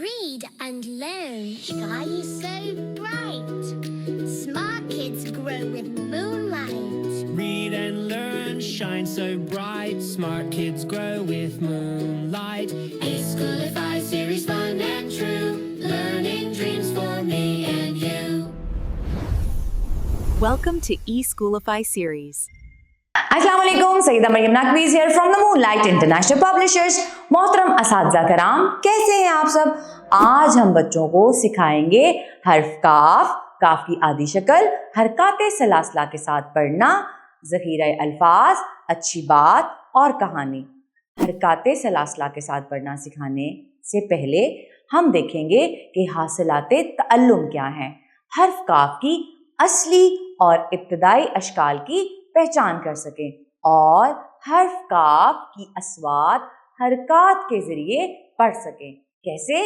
Read and learn, shine so bright. Smart kids grow with moonlight. Read and learn, shine so bright. Smart kids grow with moonlight. eSchoolify series, fun and true. Learning dreams for me and you. Welcome to eSchoolify series. अस्सलाम वालेकुम, Saeeda Maryam नकवीज़ here from the Moonlight International Publishers। मोहतरम असातिज़ा कराम, कैसे हैं आप सब? आज हम बच्चों को सिखाएंगे हर्फ काफ, काफ की आदि शक्ल, हरकाते सलासला के साथ पढ़ना, ज़ख़ीरा अल्फाज, अच्छी बात और कहानी। हरकाते सलासला के साथ पढ़ना सिखाने से पहले हम देखेंगे कि हासिलाते तअल्लुम क्या हैं, हर्फ काफ की असली और इब्तदाई अशकाल की पहचान कर सकें और हर्फ काफ की अस्वात हरकात के जरिए पढ़ सकें। कैसे?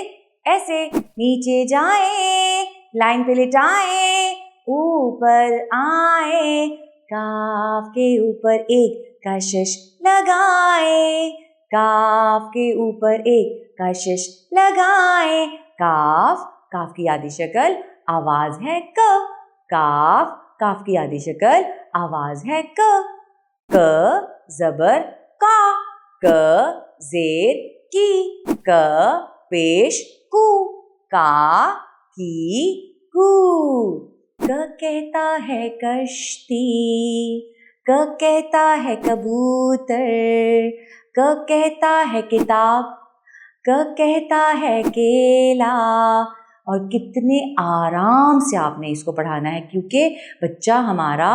ऐसे, नीचे जाएं, लाइन पे लिटाएं, ऊपर आए, काफ के ऊपर एक कशिश लगाएं, काफ के ऊपर एक कशिश लगाएं। काफ, काफ की आदि शक्ल आवाज है क। काफ, काफ की आदि शक्ल आवाज है क। क जबर का, क जेर की, क पेश कू, का की कू। क कहता है कश्ती, क कहता है कबूतर, क कहता है किताब, क कहता है केला। और कितने आराम से आपने इसको पढ़ाना है, क्योंकि बच्चा हमारा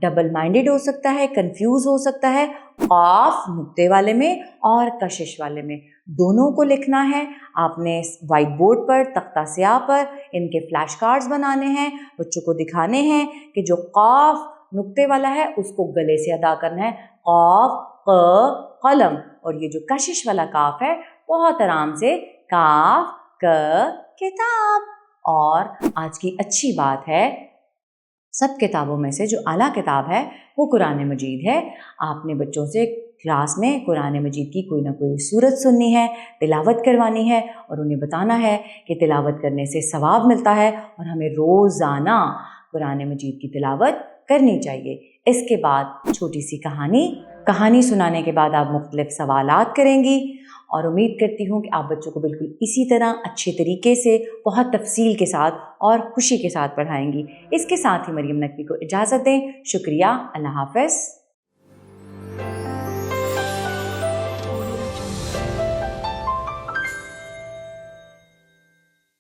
डबल माइंडेड हो सकता है, कंफ्यूज हो सकता है। काफ नुक्ते वाले में और कशिश वाले में दोनों को लिखना है। आपने वाइट बोर्ड पर, तख्ता स्याह पर इनके फ्लैश कार्ड्स बनाने हैं, बच्चों को दिखाने हैं कि जो काफ नुक्ते वाला है उसको गले से अदा करना है, काफ क कलम। और ये जो कशिश वाला काफ है बहुत आराम से, काफ क किताब। और आज की अच्छी बात है, सब किताबों में से जो आला किताब है वो कुरान मजीद है। आपने बच्चों से क्लास में कुरान मजीद की कोई ना कोई सूरत सुननी है, तिलावत करवानी है और उन्हें बताना है कि तिलावत करने से सवाब मिलता है और हमें रोज़ाना कुरान मजीद की तिलावत करनी चाहिए। इसके बाद छोटी सी कहानी सुनाने के बाद आप मुख्तलिफ सवालात करेंगी और उम्मीद करती हूँ कि आप बच्चों को बिल्कुल इसी तरह अच्छे तरीके से, बहुत तफसील के साथ और खुशी के साथ पढ़ाएंगी। इसके साथ ही मरियम नकवी को इजाज़त दें। शुक्रिया, अल्लाह हाफ़िज़।